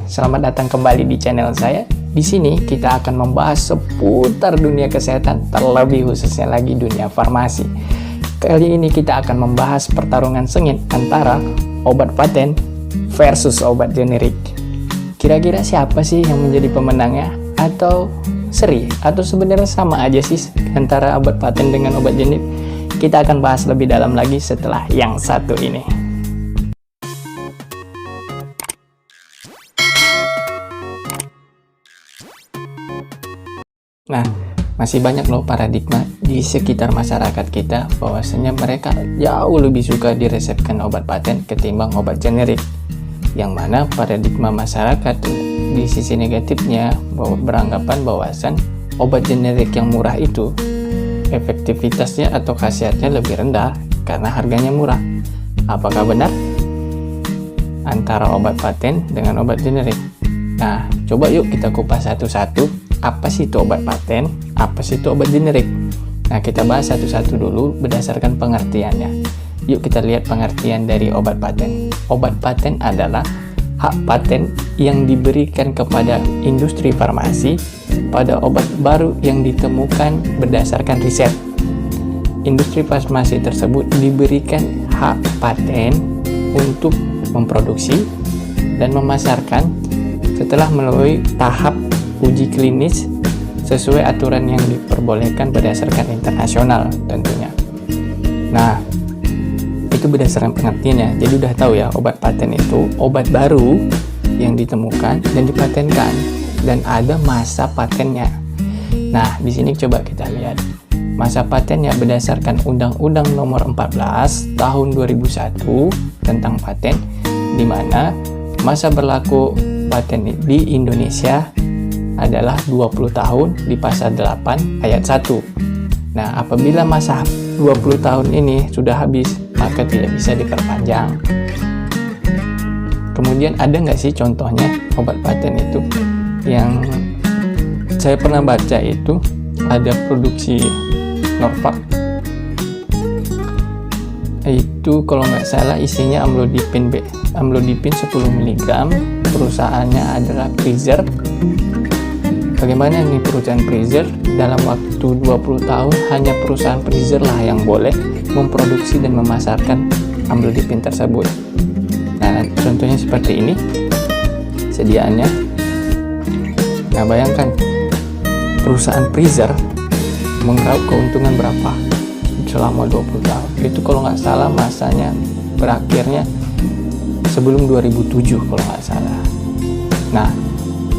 Selamat datang kembali di channel saya. Di sini kita akan membahas seputar dunia kesehatan, terlebih khususnya lagi dunia farmasi. Kali ini kita akan membahas pertarungan sengit antara obat paten versus obat generik. Kira-kira siapa sih yang menjadi pemenangnya? Atau seri? Atau sebenarnya sama aja sih antara obat paten dengan obat generik? Kita akan bahas lebih dalam lagi setelah yang satu ini. Nah, masih banyak loh paradigma di sekitar masyarakat kita bahwasanya mereka jauh lebih suka diresepkan obat paten ketimbang obat generik. Yang mana paradigma masyarakat di sisi negatifnya beranggapan bahwasan obat generik yang murah itu efektivitasnya atau khasiatnya lebih rendah karena harganya murah. Apakah benar antara obat paten dengan obat generik? Nah, coba yuk kita kupas satu-satu. Apa sih itu obat paten? Apa sih itu obat generik? Nah, kita bahas satu-satu dulu berdasarkan pengertiannya. Yuk kita lihat pengertian dari obat paten. Obat paten adalah hak paten yang diberikan kepada industri farmasi pada obat baru yang ditemukan berdasarkan riset. Industri farmasi tersebut diberikan hak paten untuk memproduksi dan memasarkan setelah melalui tahap uji klinis sesuai aturan yang diperbolehkan berdasarkan internasional tentunya. Nah, itu berdasarkan pengertiannya. Jadi udah tahu ya, obat paten itu obat baru yang ditemukan dan dipatenkan dan ada masa patennya. Nah, di sini coba kita lihat. Masa patennya berdasarkan Undang-Undang Nomor 14 Tahun 2001 tentang paten, di mana masa berlaku paten di Indonesia adalah 20 tahun di pasal 8 ayat 1. Nah, apabila masa 20 tahun ini sudah habis, maka tidak bisa diperpanjang. Kemudian ada nggak sih contohnya obat paten itu? Yang saya pernah baca itu ada produksi Norvac. Itu kalau nggak salah isinya amlodipin 10 mg. Perusahaannya adalah Pfizer. Bagaimana nih perusahaan Pfizer? Dalam waktu 20 tahun hanya perusahaan Pfizer lah yang boleh memproduksi dan memasarkan amlodipin tersebut. Nah, contohnya seperti ini sediaannya. Nah, bayangkan perusahaan Pfizer mengeraup keuntungan berapa selama 20 tahun. Itu kalau nggak salah masanya berakhirnya sebelum 2007 kalau nggak salah. Nah,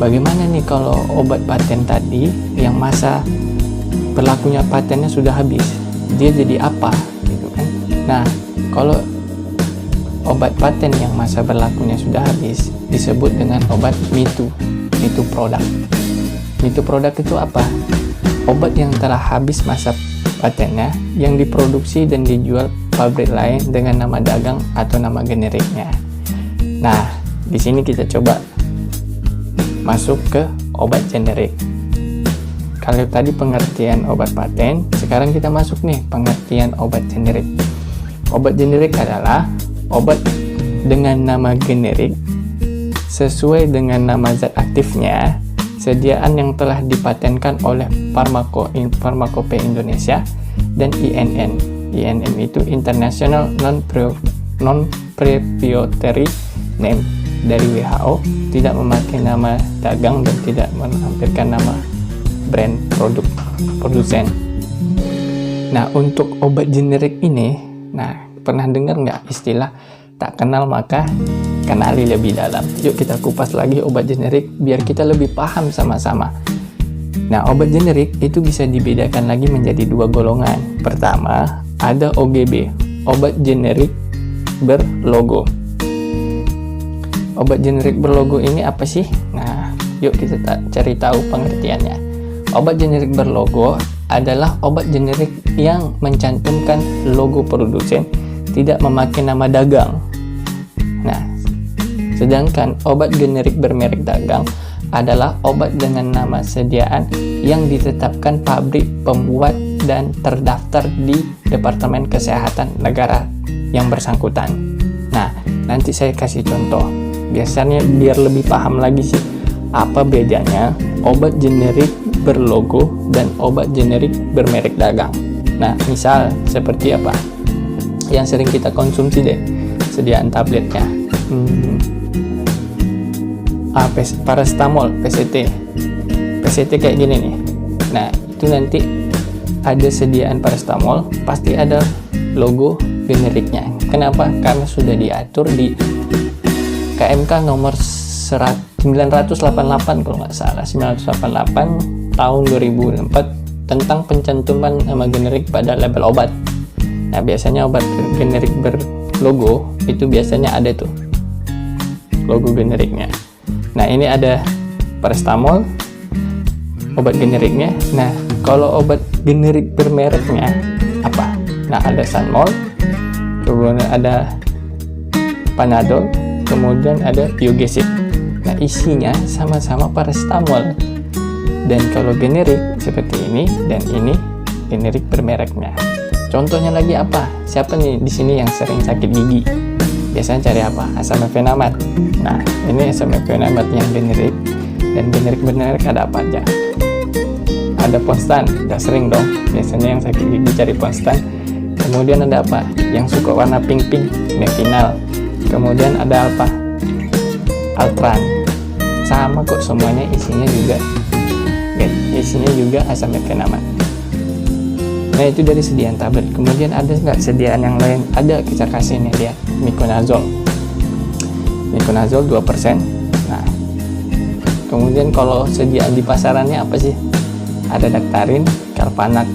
bagaimana nih kalau obat paten tadi yang masa berlakunya patennya sudah habis? Dia jadi apa gitu kan? Nah, kalau obat paten yang masa berlakunya sudah habis disebut dengan obat me too product. Me too product itu apa? Obat yang telah habis masa patennya yang diproduksi dan dijual pabrik lain dengan nama dagang atau nama generiknya. Nah, di sini kita coba masuk ke obat generik. Kalau tadi pengertian obat paten, sekarang kita masuk nih pengertian obat generik. Obat generik adalah obat dengan nama generik sesuai dengan nama zat aktifnya, sediaan yang telah dipatenkan oleh Pharmacopoeia Indonesia dan INN. INN itu International Non-Proprietary Name dari WHO, tidak memakai nama dagang dan tidak menampilkan nama brand produsen. Nah, untuk obat generik ini, nah pernah dengar nggak istilah tak kenal maka kenali lebih dalam? Yuk kita kupas lagi obat generik biar kita lebih paham sama-sama. Nah, obat generik itu bisa dibedakan lagi menjadi dua golongan. Pertama, ada OGB, obat generik berlogo. Obat generik berlogo ini apa sih? Nah, yuk kita cari tahu pengertiannya. Obat generik berlogo adalah obat generik yang mencantumkan logo produsen, tidak memakai nama dagang. Nah, sedangkan obat generik bermerek dagang adalah obat dengan nama sediaan yang ditetapkan pabrik pembuat dan terdaftar di Departemen Kesehatan negara yang bersangkutan. Nah, nanti saya kasih contoh. biasanya biar lebih paham lagi sih apa bedanya obat generik berlogo dan obat generik bermerek dagang. Nah, misal seperti apa yang sering kita konsumsi deh, sediaan tabletnya, paracetamol, PCT kayak gini nih. Nah, itu nanti ada sediaan paracetamol, pasti ada logo generiknya. Kenapa? Karena sudah diatur di KMK nomor 988 kalau nggak salah, 988 tahun 2004 tentang pencantuman nama generik pada label obat. Nah, biasanya obat generik berlogo itu biasanya ada tuh logo generiknya. Nah, ini ada paracetamol, obat generiknya. Nah, kalau obat generik bermereknya apa? Nah, ada Sanmol, kemudian ada Panadol, kemudian ada Biogesic. Nah, isinya sama-sama paracetamol. Dan kalau generik seperti ini dan ini generik bermereknya. Contohnya lagi apa? Siapa nih di sini yang sering sakit gigi? Biasanya cari apa? Asam mefenamat. Nah, ini asam mefenamat yang generik, dan generik bermerek ada apa aja? Ada Ponstan, nggak sering dong. Biasanya yang sakit gigi cari Ponstan. Kemudian ada apa? Yang suka warna pink-pink, Mefinal. Kemudian ada apa? Altran. Sama kok semuanya, isinya juga asam mefenamat. Nah, itu dari sediaan tablet. Kemudian ada nggak sediaan yang lain? Ada, kita kasih nih, lihat, Miconazole 2%. Nah, kemudian kalau sediaan di pasarannya apa sih? Ada Daktarin, Karpanac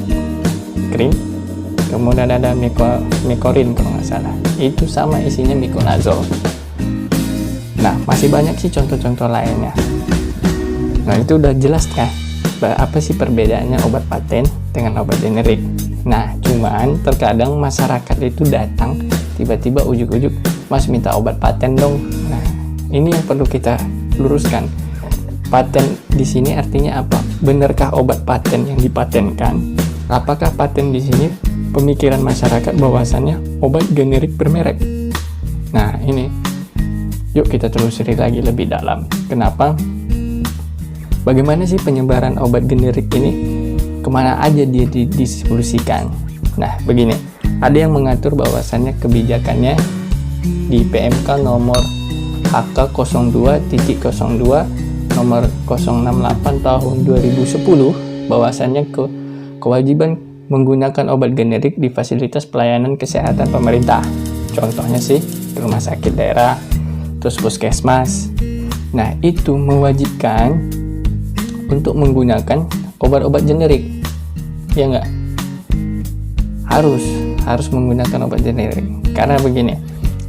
Cream, kemudian ada Micorin kalau nggak salah. Itu sama isinya Miconazole. Nah, masih banyak sih contoh-contoh lainnya. Nah, itu udah jelas kan apa sih perbedaannya obat paten dengan obat generik. Nah, cuman terkadang masyarakat itu datang tiba-tiba ujuk-ujuk, "Mas, minta obat paten dong." Nah, ini yang perlu kita luruskan. Paten di sini artinya apa? Benarkah obat paten yang dipatenkan? Apakah paten di sini pemikiran masyarakat bahwasannya obat generik bermerek? Nah, ini yuk kita telusuri lagi lebih dalam. Kenapa? Bagaimana sih penyebaran obat generik ini? Kemana aja dia didistribusikan? Nah, begini. Ada yang mengatur bahwasannya kebijakannya di PMK nomor HK 02.02 nomor 068 tahun 2010 bahwasannya kewajiban menggunakan obat generik di fasilitas pelayanan kesehatan pemerintah. Contohnya sih rumah sakit daerah, terus puskesmas. Nah, itu mewajibkan untuk menggunakan obat-obat generik. Ya enggak? Harus menggunakan obat generik. Karena begini,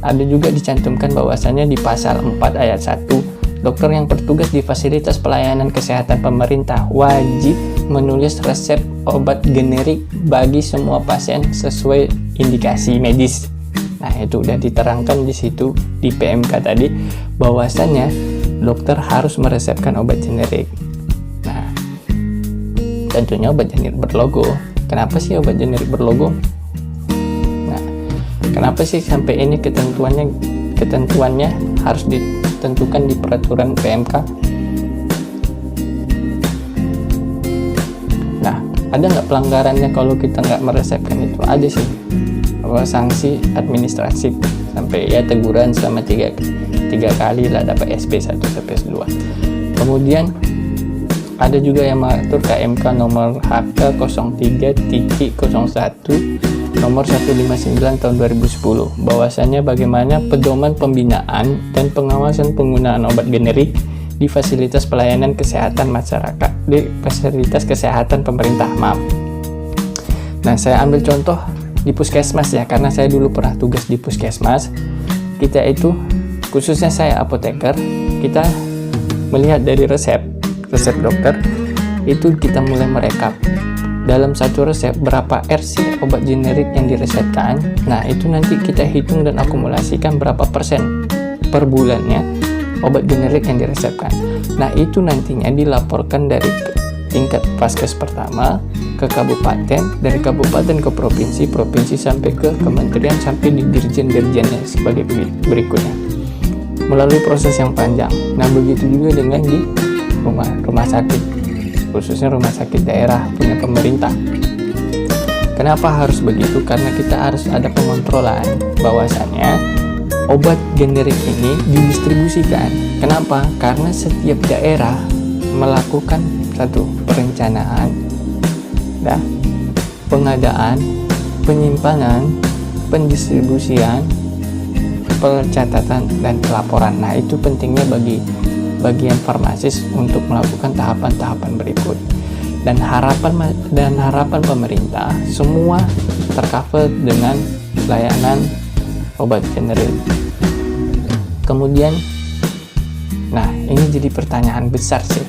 ada juga dicantumkan bahwasannya di pasal 4 ayat 1, dokter yang bertugas di fasilitas pelayanan kesehatan pemerintah wajib menulis resep obat generik bagi semua pasien sesuai indikasi medis. Nah, itu udah diterangkan di situ di PMK tadi bahwasannya dokter harus meresepkan obat generik. Nah, tentunya obat generik berlogo. Kenapa sih obat generik berlogo? Nah, kenapa sih sampai ini ketentuannya harus ditentukan di peraturan PMK? Nah, ada nggak pelanggarannya kalau kita nggak meresepkan itu? Ada sih. Sanksi administratif sampai ya teguran selama 3 kali lah, dapat SP 1 sampai 2. Kemudian ada juga yang mengatur KMK nomor HK 03.01 nomor 159 tahun 2010 bahwasannya bagaimana pedoman pembinaan dan pengawasan penggunaan obat generik di fasilitas pelayanan kesehatan masyarakat, di fasilitas kesehatan pemerintah. Maaf. Nah, saya ambil contoh di puskesmas ya, karena saya dulu pernah tugas di puskesmas. Kita itu, khususnya saya apoteker, kita melihat dari resep dokter, itu kita mulai merekap dalam satu resep berapa RC obat generik yang diresepkan. Nah, itu nanti kita hitung dan akumulasikan berapa persen per bulannya obat generik yang diresepkan. Nah, itu nantinya dilaporkan dari tingkat Vaskes pertama ke kabupaten, dari kabupaten ke provinsi, provinsi sampai ke kementerian, sampai di dirjen-dirjennya sebagai berikutnya. melalui proses yang panjang. Nah, begitu juga dengan di rumah sakit, khususnya rumah sakit daerah punya pemerintah. Kenapa harus begitu? Karena kita harus ada pengontrolan bahwasannya obat generik ini didistribusikan. Kenapa? Karena setiap daerah melakukan satu perencanaan, pengadaan, penyimpanan, pendistribusian, pencatatan, dan pelaporan. Nah, itu pentingnya bagi bagian farmasis untuk melakukan tahapan-tahapan berikut. Dan harapan pemerintah semua tercover dengan layanan obat generik. Kemudian, nah ini jadi pertanyaan besar sih.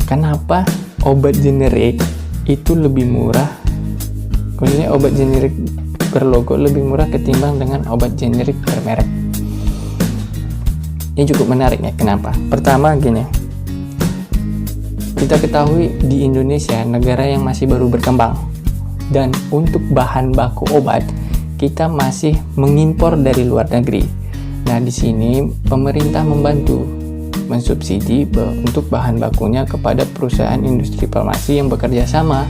Kenapa obat generik itu lebih murah? Khususnya obat generik berlogo lebih murah ketimbang dengan obat generik bermerek. Ini cukup menarik ya. Kenapa? Pertama gini, kita ketahui di Indonesia negara yang masih baru berkembang, dan untuk bahan baku obat kita masih mengimpor dari luar negeri. Nah, di sini pemerintah membantu mensubsidi untuk bahan bakunya kepada perusahaan industri farmasi yang bekerja sama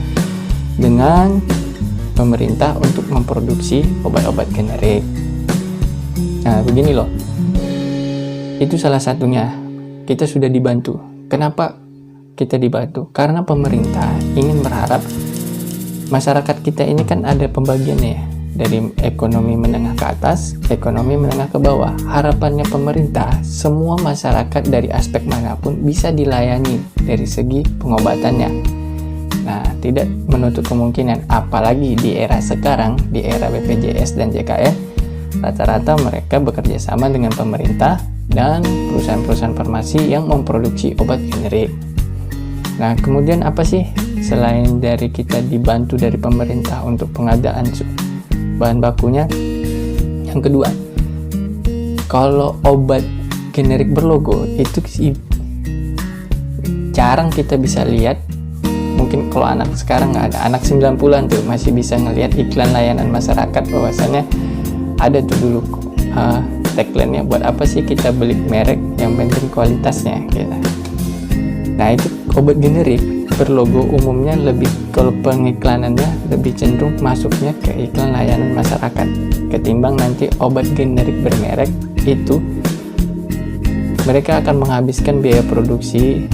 dengan pemerintah untuk memproduksi obat-obat generik. Nah, begini loh. Itu salah satunya. Kita sudah dibantu. Kenapa kita dibantu? Karena pemerintah ingin berharap masyarakat kita ini kan ada pembagiannya ya, dari ekonomi menengah ke atas, ekonomi menengah ke bawah. Harapannya pemerintah, semua masyarakat dari aspek manapun bisa dilayani dari segi pengobatannya. Nah, tidak menutup kemungkinan, apalagi di era sekarang, di era BPJS dan JKN, rata-rata mereka bekerja sama dengan pemerintah dan perusahaan-perusahaan farmasi yang memproduksi obat generik. Nah, kemudian apa sih selain dari kita dibantu dari pemerintah untuk pengadaan bahan bakunya? Yang kedua, kalau obat generik berlogo itu jarang kita bisa lihat. Mungkin kalau anak sekarang nggak ada, anak 90-an tuh masih bisa ngelihat iklan layanan masyarakat, bahwasannya ada tuh dulu tagline-nya, buat apa sih kita beli merek, yang penting kualitasnya gitu. Nah, itu obat generik berlogo umumnya lebih, kalau pengiklanannya lebih cenderung masuknya ke iklan layanan masyarakat ketimbang nanti obat generik bermerek. Itu mereka akan menghabiskan biaya produksi,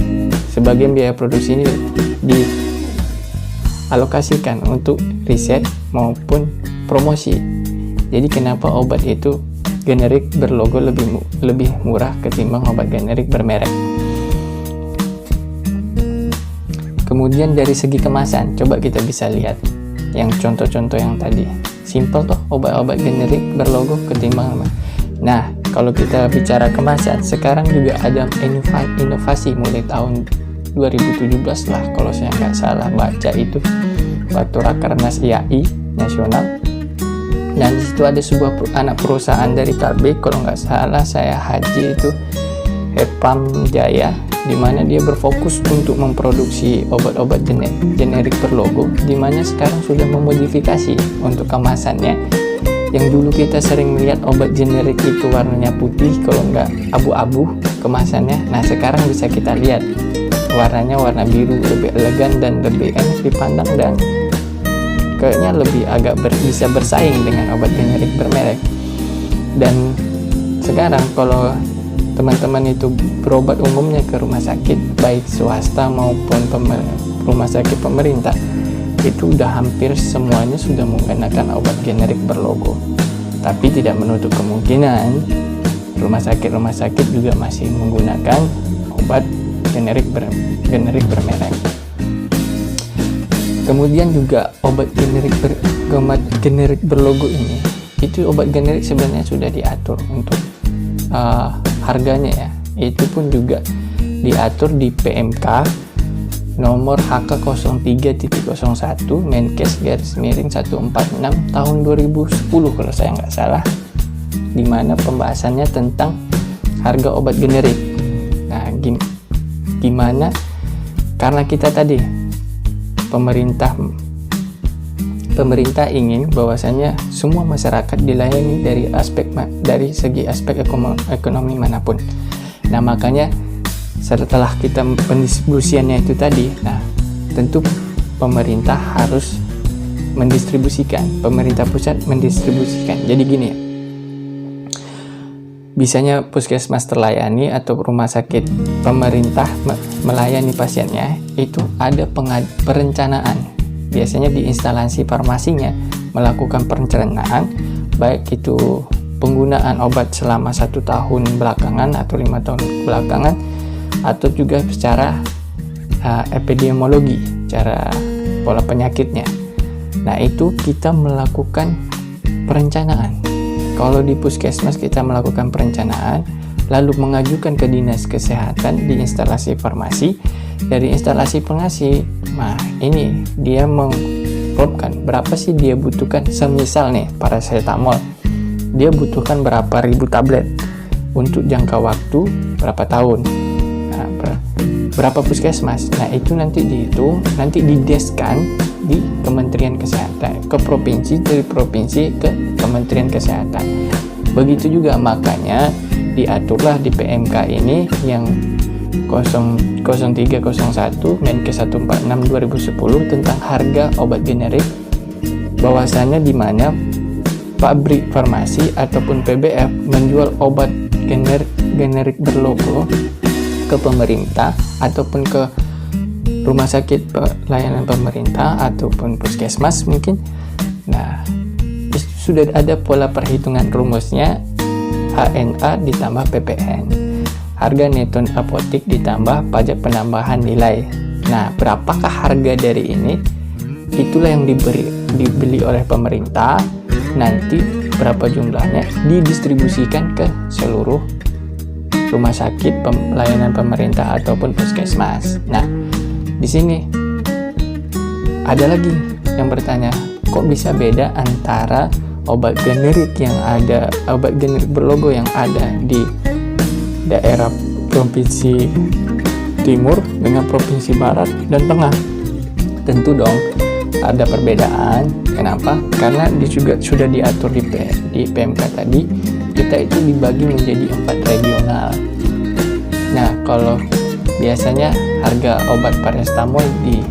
sebagian biaya produksi ini dialokasikan untuk riset maupun promosi. Jadi kenapa obat itu generik berlogo lebih murah ketimbang obat generik bermerek. Kemudian dari segi kemasan, coba kita bisa lihat yang contoh-contoh yang tadi. Simple toh obat-obat generik berlogo ketimbang. Nah, kalau kita bicara kemasan, sekarang juga ada inovasi mulai tahun 2017 lah, kalau saya nggak salah baca itu, waktu Rakernas IAI nasional. Dan di situ ada sebuah anak perusahaan dari Kalbe, kalau nggak salah saya haji itu Hepam Jaya, di mana dia berfokus untuk memproduksi obat-obat generik berlogo, di mana sekarang sudah memodifikasi untuk kemasannya. Yang dulu kita sering melihat obat generik itu warnanya putih, kalau nggak abu-abu kemasannya. Nah, sekarang bisa kita lihat warnanya warna biru, lebih elegan dan lebih enak dipandang, dan kayaknya lebih agak bisa bersaing dengan obat generik bermerek. Dan sekarang kalau teman-teman itu berobat umumnya ke rumah sakit, baik swasta maupun rumah sakit pemerintah, itu udah hampir semuanya sudah menggunakan obat generik berlogo. Tapi tidak menutup kemungkinan rumah sakit juga masih menggunakan obat generik bermerek. Kemudian juga obat generik berlogo ini, itu obat generik sebenarnya sudah diatur untuk harganya ya. Itu pun juga diatur di PMK nomor HK03.01 Menkes /146 tahun 2010 kalau saya nggak salah, di mana pembahasannya tentang harga obat generik. Nah, gimana? Karena kita tadi pemerintah pemerintah ingin bahwasanya semua masyarakat dilayani dari segi aspek ekonomi manapun. Nah, makanya setelah kita pendistribusiannya itu tadi, nah tentu pemerintah harus mendistribusikan, pemerintah pusat mendistribusikan. Jadi gini ya, bisanya puskesmas terlayani atau rumah sakit pemerintah melayani pasiennya itu ada perencanaan. Biasanya di instalasi farmasinya melakukan perencanaan, baik itu penggunaan obat selama 1 tahun belakangan atau 5 tahun belakangan, atau juga secara epidemiologi, cara pola penyakitnya. Nah, itu kita melakukan perencanaan. Kalau di puskesmas kita melakukan perencanaan, lalu mengajukan ke dinas kesehatan di instalasi farmasi. Dari instalasi farmasi, nah ini dia mengpropkan berapa sih dia butuhkan. Semisal nih paracetamol, dia butuhkan berapa ribu tablet untuk jangka waktu berapa tahun. Nah, berapa puskesmas. Nah, itu nanti dihitung, nanti dideskan di Kementerian Kesehatan, ke provinsi, dari provinsi ke Kementerian Kesehatan. Begitu juga, makanya diaturlah di PMK ini yang 0301 Menkes 146 2010 tentang harga obat generik, bahwasannya di mana pabrik farmasi ataupun PBF menjual obat generik berlogo ke pemerintah ataupun ke rumah sakit pelayanan pemerintah ataupun puskesmas mungkin. Nah, sudah ada pola perhitungan rumusnya, HNA ditambah PPN, harga neto apotik ditambah pajak penambahan nilai. Nah, berapakah harga dari ini? Itulah yang dibeli oleh pemerintah. Nanti berapa jumlahnya didistribusikan ke seluruh rumah sakit pelayanan pemerintah ataupun puskesmas. Nah, di sini ada lagi yang bertanya, kok bisa beda antara obat generik berlogo yang ada di daerah provinsi timur dengan provinsi barat dan tengah? Tentu dong ada perbedaan. Kenapa? Karena juga sudah diatur di PMK tadi, kita itu dibagi menjadi 4 regional. Nah, kalau biasanya harga obat paracetamol di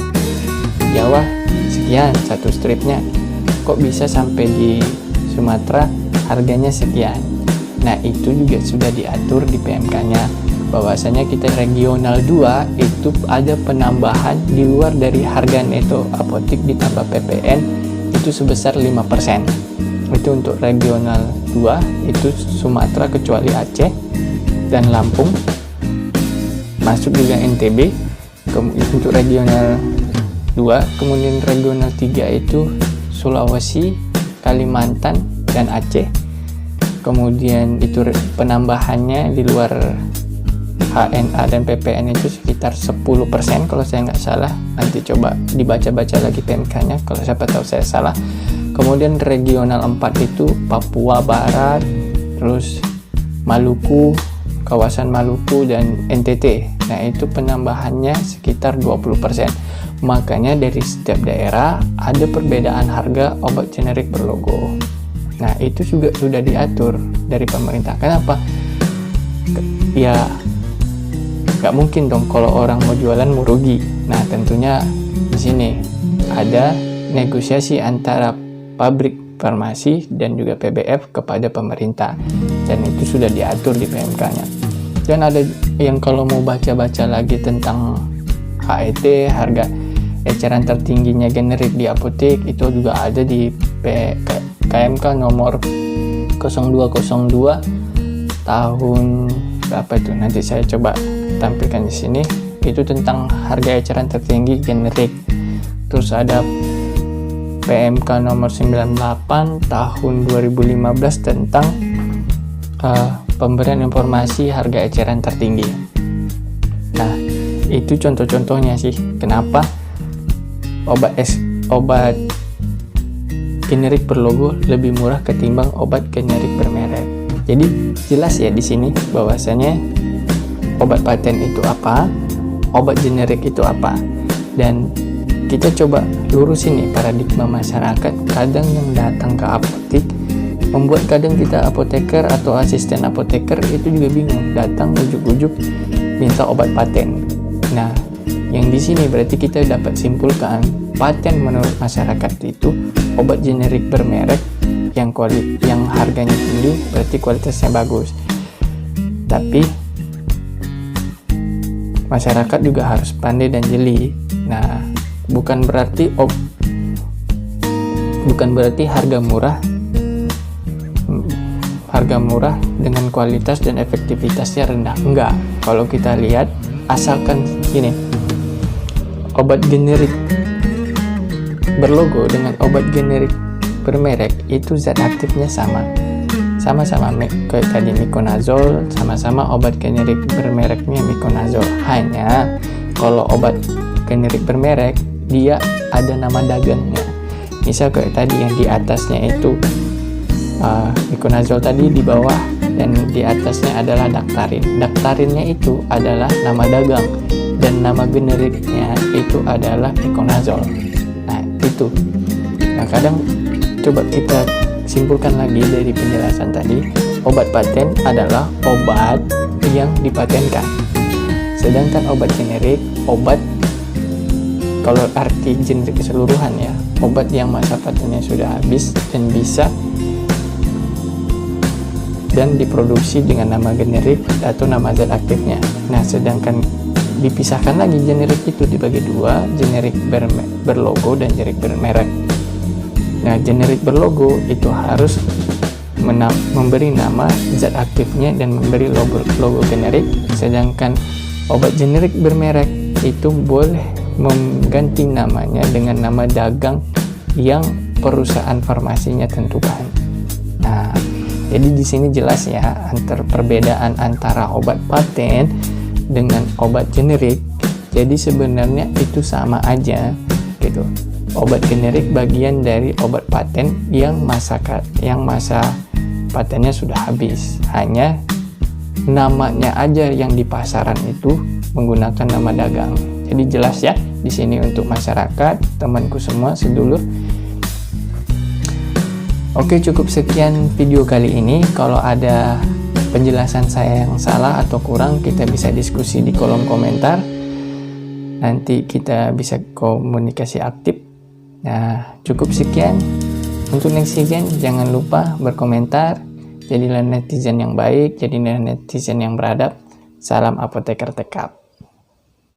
Jawa sekian satu stripnya, kok bisa sampai di Sumatera harganya sekian. Nah, itu juga sudah diatur di PMK-nya, bahwasanya kita regional 2 itu ada penambahan di luar dari harga neto apotik ditambah PPN itu sebesar 5%. Itu untuk regional 2, itu Sumatera kecuali Aceh dan Lampung, masuk juga NTB untuk regional 2. Kemudian regional 3 itu Sulawesi, Kalimantan, dan Aceh. Kemudian itu penambahannya di luar HNA dan PPN itu sekitar 10% kalau saya nggak salah. Nanti coba dibaca-baca lagi PMK-nya kalau siapa tahu saya salah. Kemudian regional 4 itu Papua Barat, terus Maluku, kawasan Maluku, dan NTT. Nah, itu penambahannya sekitar 20%. Makanya dari setiap daerah ada perbedaan harga obat generik berlogo. Nah, itu juga sudah diatur dari pemerintah. Kenapa? Ya, nggak mungkin dong kalau orang mau jualan mau rugi. Nah, tentunya di sini ada negosiasi antara pabrik farmasi dan juga PBF kepada pemerintah, dan itu sudah diatur di PMK-nya. Dan ada yang kalau mau baca-baca lagi tentang HET, harga eceran tertingginya generik di apotek, itu juga ada di KMK nomor 0202 tahun berapa itu, nanti saya coba tampilkan di sini. Itu tentang harga eceran tertinggi generik. Terus ada PMK nomor 98 tahun 2015 tentang pemberian informasi harga eceran tertinggi. Nah, itu contoh-contohnya sih kenapa obat generik berlogo lebih murah ketimbang obat generik bermerek. Jadi jelas ya di sini bahwasanya obat paten itu apa, obat generik itu apa, dan kita coba lurusin nih paradigma masyarakat kadang yang datang ke apotek, membuat kadang kita apoteker atau asisten apoteker itu juga bingung, datang ujuk-ujuk minta obat paten. Nah, yang di sini berarti kita dapat simpulkan paten menurut masyarakat itu obat generik bermerek yang harganya tinggi, berarti kualitasnya bagus. Tapi masyarakat juga harus pandai dan jeli. Nah, bukan berarti harga murah dengan kualitas dan efektivitasnya rendah. Enggak. Kalau kita lihat, asalkan gini, obat generik berlogo dengan obat generik bermerek itu zat aktifnya sama-sama kayak tadi miconazole, sama-sama obat generik bermereknya miconazole. Hanya kalau obat generik bermerek dia ada nama dagangnya. Misal kayak tadi yang di atasnya itu miconazole tadi, di bawah dan di atasnya adalah daktarin. Daktarinnya itu adalah nama dagang dan nama generiknya itu adalah miconazole. Nah, itu. Nah, kadang coba kita simpulkan lagi dari penjelasan tadi, obat paten adalah obat yang dipatenkan. Sedangkan obat generik, obat kalau arti generik keseluruhan ya, obat yang masa patennya sudah habis dan bisa dan diproduksi dengan nama generik atau nama zat aktifnya. Nah, sedangkan dipisahkan lagi generik itu dibagi dua, generik berlogo dan generik bermerek. Nah, generik berlogo itu harus memberi nama zat aktifnya dan memberi logo generik, sedangkan obat generik bermerek itu boleh mengganti namanya dengan nama dagang yang perusahaan farmasinya tentukan. Nah, jadi di sini jelas ya perbedaan antara obat paten dengan obat generik. Jadi sebenarnya itu sama aja gitu. Obat generik bagian dari obat paten yang masa patennya sudah habis. Hanya namanya aja yang di pasaran itu menggunakan nama dagang. Jadi jelas ya di sini untuk masyarakat, temanku semua, sedulur. Oke, cukup sekian video kali ini. Kalau ada penjelasan saya yang salah atau kurang, kita bisa diskusi di kolom komentar. Nanti kita bisa komunikasi aktif. Nah, cukup sekian. Untuk netizen, jangan lupa berkomentar. Jadilah netizen yang baik, jadilah netizen yang beradab. Salam apoteker tekap.